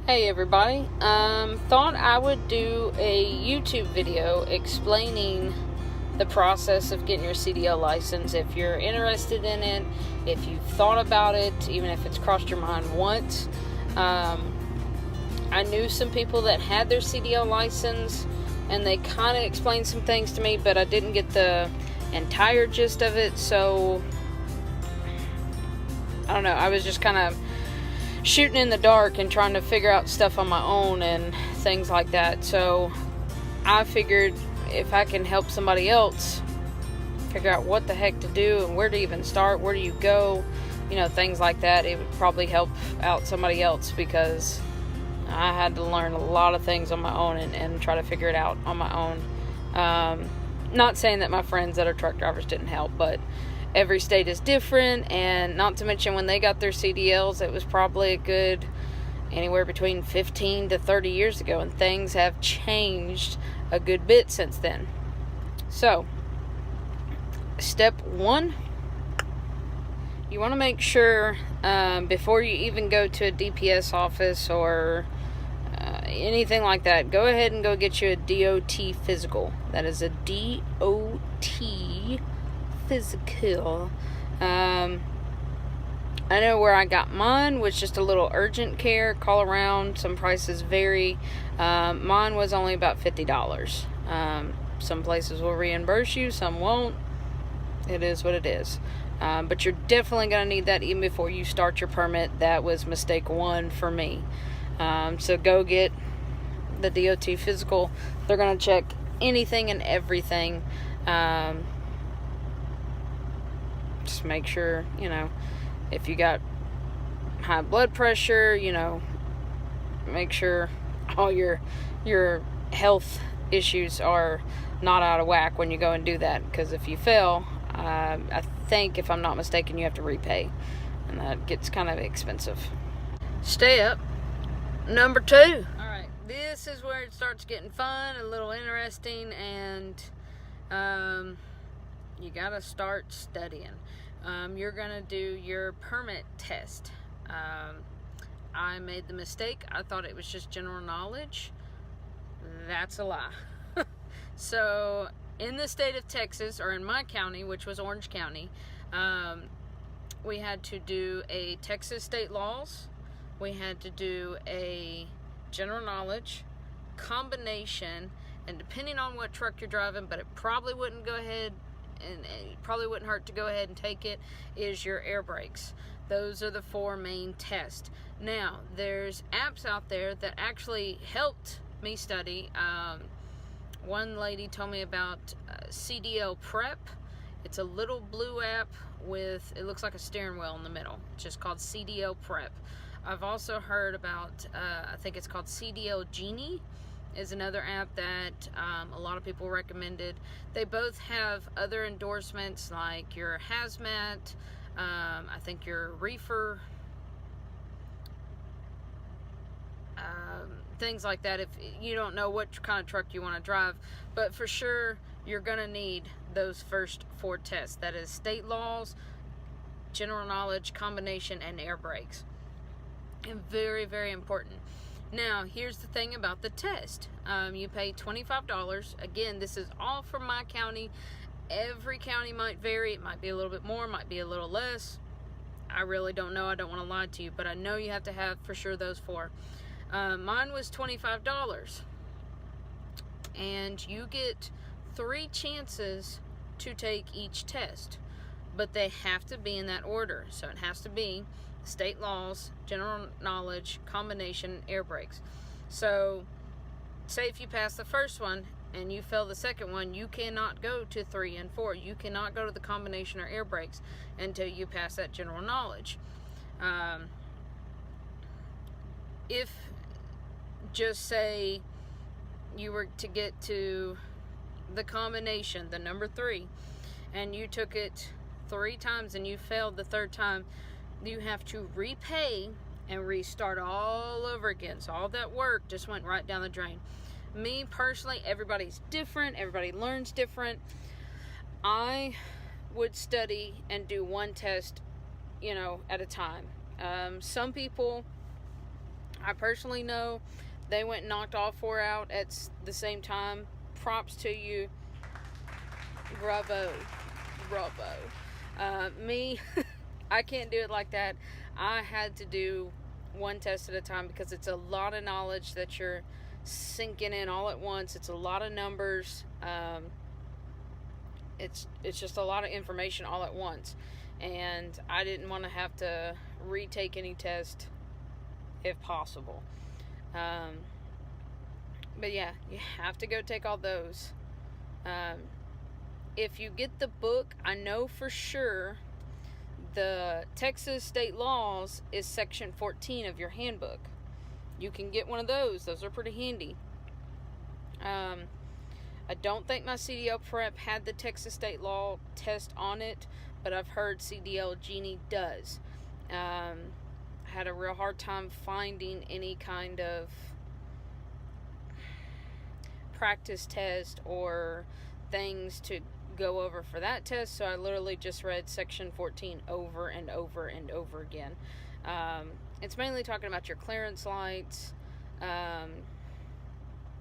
Hey everybody, thought I would do a YouTube video explaining the process of getting your CDL license. If you're interested in it, if you've thought about it, even if it's crossed your mind once. I knew some people that had their CDL license and they kind of explained some things to me, but I didn't get the entire gist of it, so I don't know, I was just kind of shooting in the dark and trying to figure out stuff on my own and things like that. So I figured if I can help somebody else figure out what the heck to do and where to even start, where do you go, things like that, it would probably help out somebody else, because I had to learn a lot of things on my own and try to figure it out on my own. Not saying that my friends that are truck drivers didn't help, but every state is different, and not to mention when they got their CDLs, it was probably a good anywhere between 15 to 30 years ago, and things have changed a good bit since then. So, step one, you want to make sure before you even go to a DPS office or anything like that, go ahead and go get you a DOT physical. That is a DOT physical. I know where I got mine was just a little urgent care. Call around. Some prices vary. Mine was only about $50. Some places will reimburse you, some won't. It is what it is. But you're definitely going to need that even before you start your permit. That was mistake one for me. So go get the DOT physical. They're going to check anything and everything. Just make sure, if you got high blood pressure, make sure all your health issues are not out of whack when you go and do that. Because if you fail, I think, if I'm not mistaken, you have to repay, and that gets kind of expensive. Step number 2. All right, this is where it starts getting fun, a little interesting, and you gotta start studying. You're gonna do your permit test. I made the mistake. I thought it was just general knowledge. That's a lie. So in the state of Texas, or in my county, which was Orange County, we had to do a Texas state laws. We had to do a general knowledge combination, and depending on what truck you're driving, but it probably wouldn't go ahead and it probably wouldn't hurt to go ahead and take it, is your air brakes. Those are the 4 main tests. Now, there's apps out there that actually helped me study. One lady told me about CDL Prep. It's a little blue app with, it looks like a steering wheel in the middle. It's just called CDL Prep. I've also heard about, I think it's called CDL Genie, is another app that a lot of people recommended. They both have other endorsements, like your hazmat, I think your reefer, things like that, if you don't know what kind of truck you want to drive. But for sure, you're going to need those first 4 tests. That is state laws, general knowledge, combination, and air brakes. And very, very important. Now, here's the thing about the test. You pay $25. Again, this is all from my county. Every county might vary. It might be a little bit more, might be a little less. I really don't know. I don't want to lie to you, but I know you have to have for sure those 4. Mine was $25. And you get 3 chances to take each test. But they have to be in that order. So it has to be state laws, general knowledge, combination, air brakes. So say if you pass the first one and you fail the second one, you cannot go to 3 and 4. You cannot go to the combination or air brakes until you pass that general knowledge. If, just say you were to get to the combination, the number 3, and you took it 3 times and you failed the 3rd time, you have to repay and restart all over again. So all that work just went right down the drain. Me personally, everybody's different. Everybody learns different. I would study and do 1 test, at a time. Some people I personally know they went and knocked all 4 out at the same time. Props to you. Bravo. Me, I can't do it like that. I had to do one test at a time because it's a lot of knowledge that you're sinking in all at once. It's a lot of numbers. It's just a lot of information all at once, and I didn't want to have to retake any test if possible. But yeah, you have to go take all those. If you get the book, I know for sure the Texas state laws is section 14 of your handbook. You can get one of those. Those are pretty handy. I don't think my CDL prep had the Texas state law test on it, but I've heard CDL Genie does. I had a real hard time finding any kind of practice test or things to go over for that test, so I literally just read section 14 over and over and over again. It's mainly talking about your clearance lights.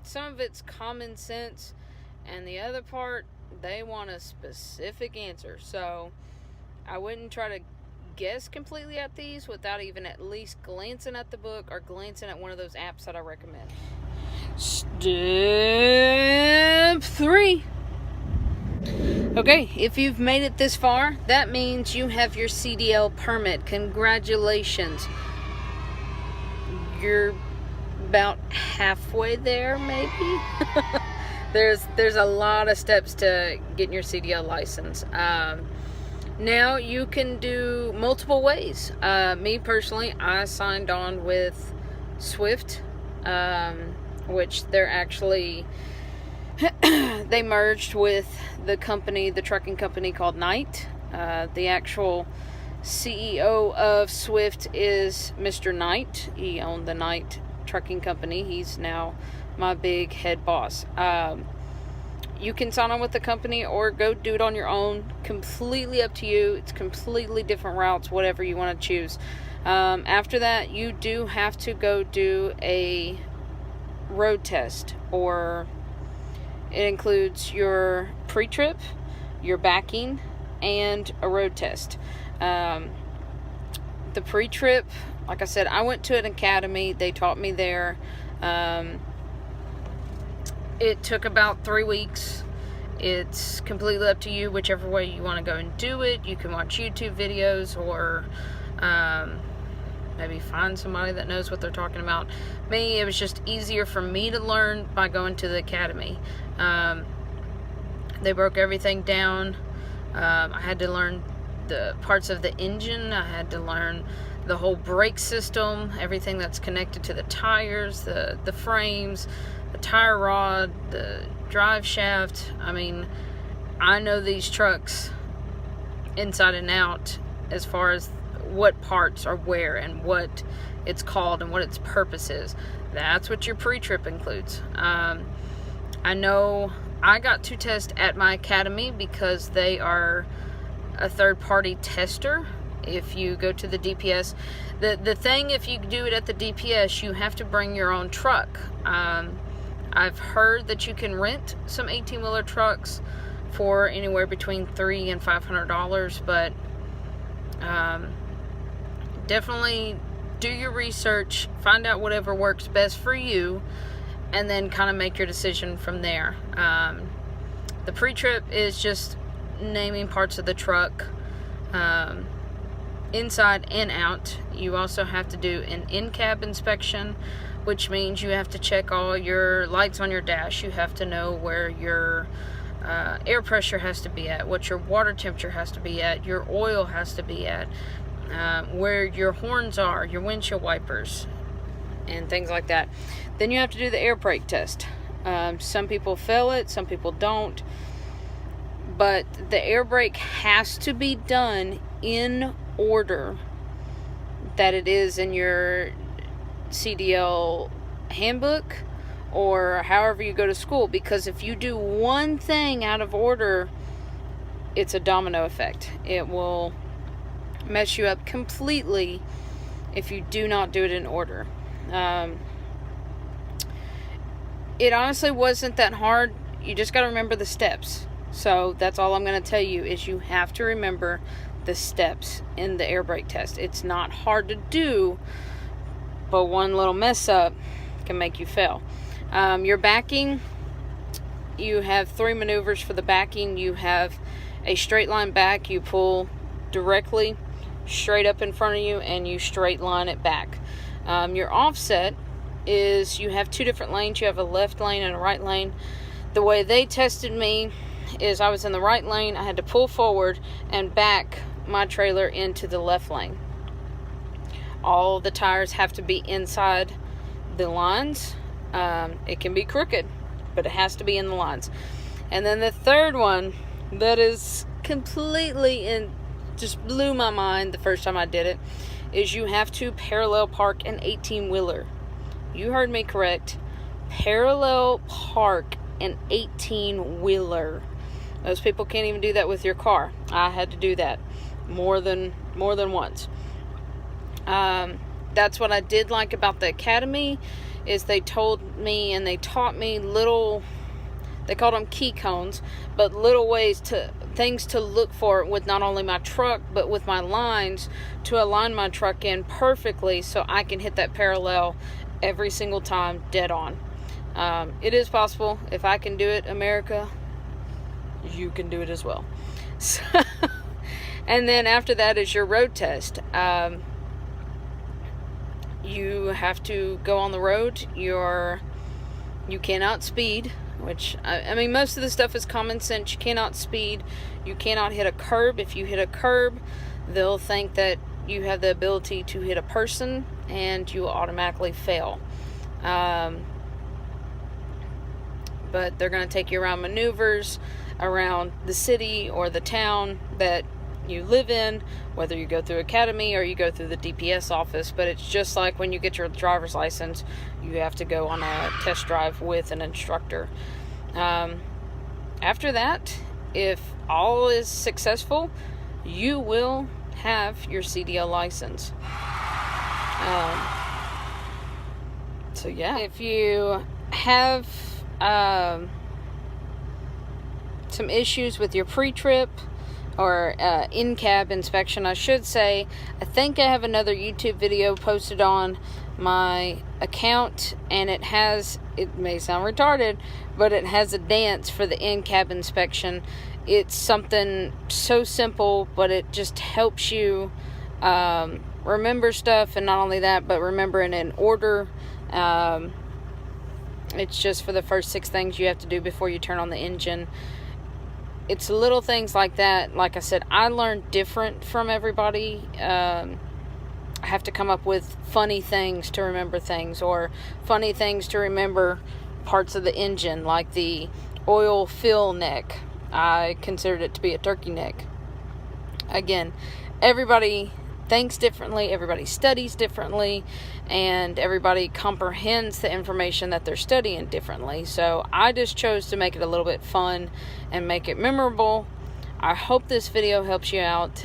Some of it's common sense, and the other part, they want a specific answer. So I wouldn't try to guess completely at these without even at least glancing at the book or glancing at one of those apps that I recommend. Step 3. Okay, if you've made it this far, that means you have your CDL permit. Congratulations. You're about halfway there, maybe. There's a lot of steps to getting your CDL license. Now you can do multiple ways. Me personally, I signed on with Swift, which they're actually they merged with the trucking company called Knight. The actual CEO of Swift is Mr. Knight. He owned the Knight trucking company. He's now my big head boss. You can sign on with the company or go do it on your own. Completely up to you. It's completely different routes, whatever you want to choose. After that, you do have to go do a road test, or it includes your pre-trip, your backing, and a road test. The pre-trip, like I said, I went to an academy. They taught me there. It took about 3 weeks. It's completely up to you, whichever way you want to go and do it. You can watch YouTube videos, or maybe find somebody that knows what they're talking about. Me, it was just easier for me to learn by going to the academy. They broke everything down. I had to learn the parts of the engine. I had to learn the whole brake system, everything that's connected to the tires, the frames, the tire rod, the drive shaft. I mean, I know these trucks inside and out as far as what parts are where and what it's called and what its purpose is. That's what your pre-trip includes. I know I got to test at my academy because they are a third-party tester. If you go to the DPS, the thing, if you do it at the DPS, you have to bring your own truck. I've heard that you can rent some 18-wheeler trucks for anywhere between $300 and $500, but definitely do your research, find out whatever works best for you, and then kind of make your decision from there. The pre-trip is just naming parts of the truck, inside and out. You also have to do an in-cab inspection, which means you have to check all your lights on your dash. You have to know where your air pressure has to be at, what your water temperature has to be at, your oil has to be at, where your horns are, your windshield wipers, and things like that. Then you have to do the air brake test. Some people fail it, some people don't, but the air brake has to be done in order that it is in your CDL handbook or however you go to school, because if you do one thing out of order, it's a domino effect. It will mess you up completely if you do not do it in order. It honestly wasn't that hard. You just got to remember the steps. So that's all I'm going to tell you, is you have to remember the steps in the air brake test. It's not hard to do, but one little mess up can make you fail. Your backing, you have 3 maneuvers for the backing. You have a straight line back. You pull directly straight up in front of you and you straight line it back. Your offset is you have 2 different lanes. You have a left lane and a right lane. The way they tested me is I was in the right lane. I had to pull forward and back my trailer into the left lane. All the tires have to be inside the lines. It can be crooked, but it has to be in the lines. And then the third one that is completely just blew my mind the first time I did it, is you have to parallel park an 18-wheeler. You heard me correct. Parallel park an 18-wheeler. Most people can't even do that with your car. I had to do that more than once. That's what I did like about the academy, is they told me and they taught me little, they called them key cones, but little things to look for with not only my truck but with my lines, to align my truck in perfectly so I can hit that parallel every single time dead on. It is possible. If I can do it, America, you can do it as well. So, and then after that is your road test. You have to go on the road. You cannot speed, which, I mean, most of the stuff is common sense. You cannot speed. You cannot hit a curb. If you hit a curb, they'll think that you have the ability to hit a person and you will automatically fail. But they're going to take you around maneuvers around the city or the town that you live in, whether you go through academy or you go through the DPS office. But it's just like when you get your driver's license, you have to go on a test drive with an instructor. After that, if all is successful, you will have your CDL license. So yeah, if you have some issues with your pre-trip or in-cab inspection, I should say, I think I have another YouTube video posted on my account, and it may sound retarded, but it has a dance for the in-cab inspection. It's something so simple, but it just helps you remember stuff, and not only that, but remember it in order. It's just for the first 6 things you have to do before you turn on the engine. It's little things like that. Like I said, I learned different from everybody. I have to come up with funny things to remember things, or funny things to remember parts of the engine, like the oil fill neck. I considered it to be a turkey neck. Again, everybody thinks differently, everybody studies differently, and everybody comprehends the information that they're studying differently. So I just chose to make it a little bit fun and make it memorable. I hope this video helps you out.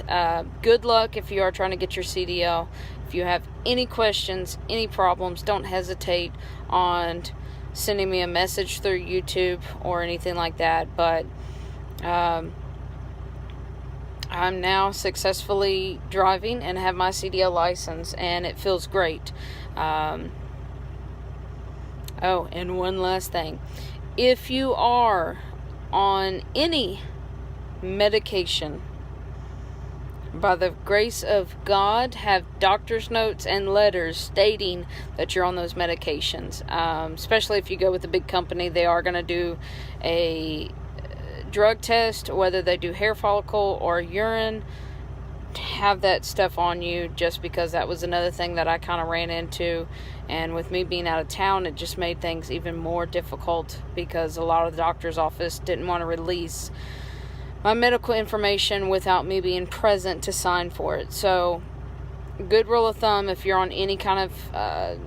Good luck if you are trying to get your CDL. If you have any questions, any problems, don't hesitate on sending me a message through YouTube or anything like that. But I'm now successfully driving and have my CDL license, and it feels great. Oh, and one last thing. If you are on any medication, by the grace of God, have doctor's notes and letters stating that you're on those medications. Especially if you go with a big company, they are going to do a drug test, whether they do hair follicle or urine. Have that stuff on you, just because that was another thing that I kind of ran into, and with me being out of town, it just made things even more difficult, because a lot of the doctor's office didn't want to release my medical information without me being present to sign for it. So, good rule of thumb, if you're on any kind of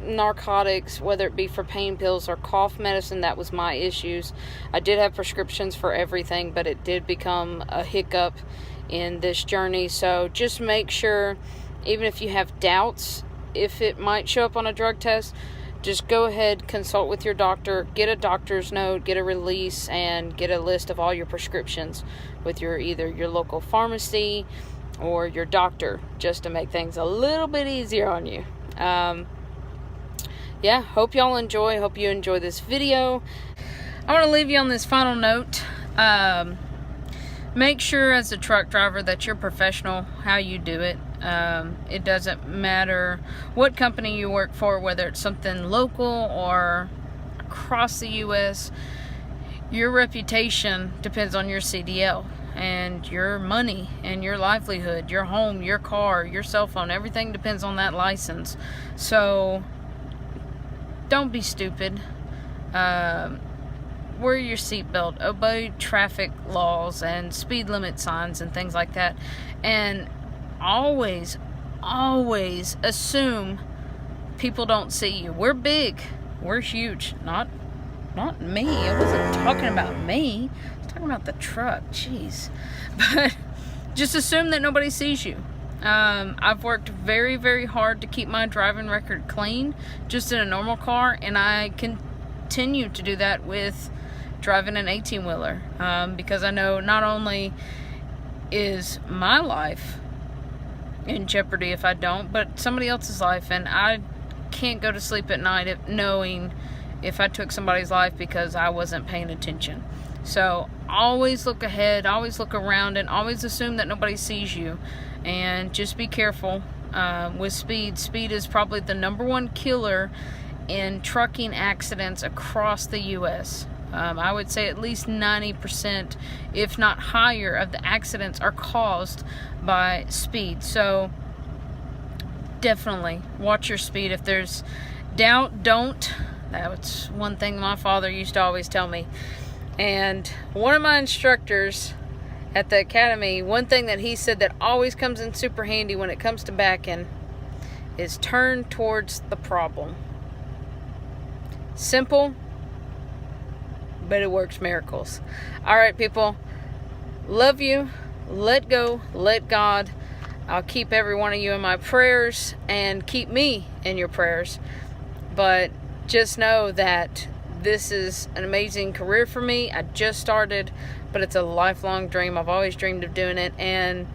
narcotics, whether it be for pain pills or cough medicine, that was my issues. I did have prescriptions for everything, but it did become a hiccup in this journey. So just make sure, even if you have doubts, if it might show up on a drug test, just go ahead, consult with your doctor, get a doctor's note, get a release, and get a list of all your prescriptions with either your local pharmacy or your doctor, just to make things a little bit easier on you. Yeah, hope y'all enjoy. Hope you enjoy this video. I want to leave you on this final note. Make sure as a truck driver that you're professional how you do it. It doesn't matter what company you work for, whether it's something local or across the U.S. Your reputation depends on your CDL, and your money and your livelihood, your home, your car, your cell phone, everything depends on that license. So don't be stupid. Wear your seatbelt, obey traffic laws and speed limit signs and things like that, and always assume people don't see you. We're big, we're huge. Not me. I wasn't talking about me. I was talking about the truck. Jeez. But just assume that nobody sees you. I've worked very, very hard to keep my driving record clean, just in a normal car, and I continue to do that with driving an 18-wheeler, because I know not only is my life in jeopardy if I don't, but somebody else's life, and I can't go to sleep at night knowing if I took somebody's life because I wasn't paying attention. So always look ahead, always look around, and always assume that nobody sees you, and just be careful with speed. Speed is probably the #1 killer in trucking accidents across the U.S. I would say at least 90%, if not higher, of the accidents are caused by speed. So definitely watch your speed. If there's doubt, don't. That's one thing my father used to always tell me. And one of my instructors at the academy, one thing that he said that always comes in super handy when it comes to backing is turn towards the problem. Simple, but it works miracles. All right, people. Love you. Let go. Let God. I'll keep every one of you in my prayers, and keep me in your prayers. But just know that this is an amazing career for me. I just started, but it's a lifelong dream. I've always dreamed of doing it, and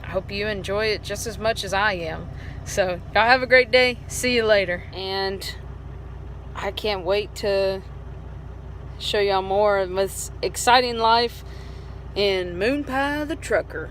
I hope you enjoy it just as much as I am. So y'all have a great day. See you later. And I can't wait to show y'all more of this exciting life in Moon Pie the Trucker.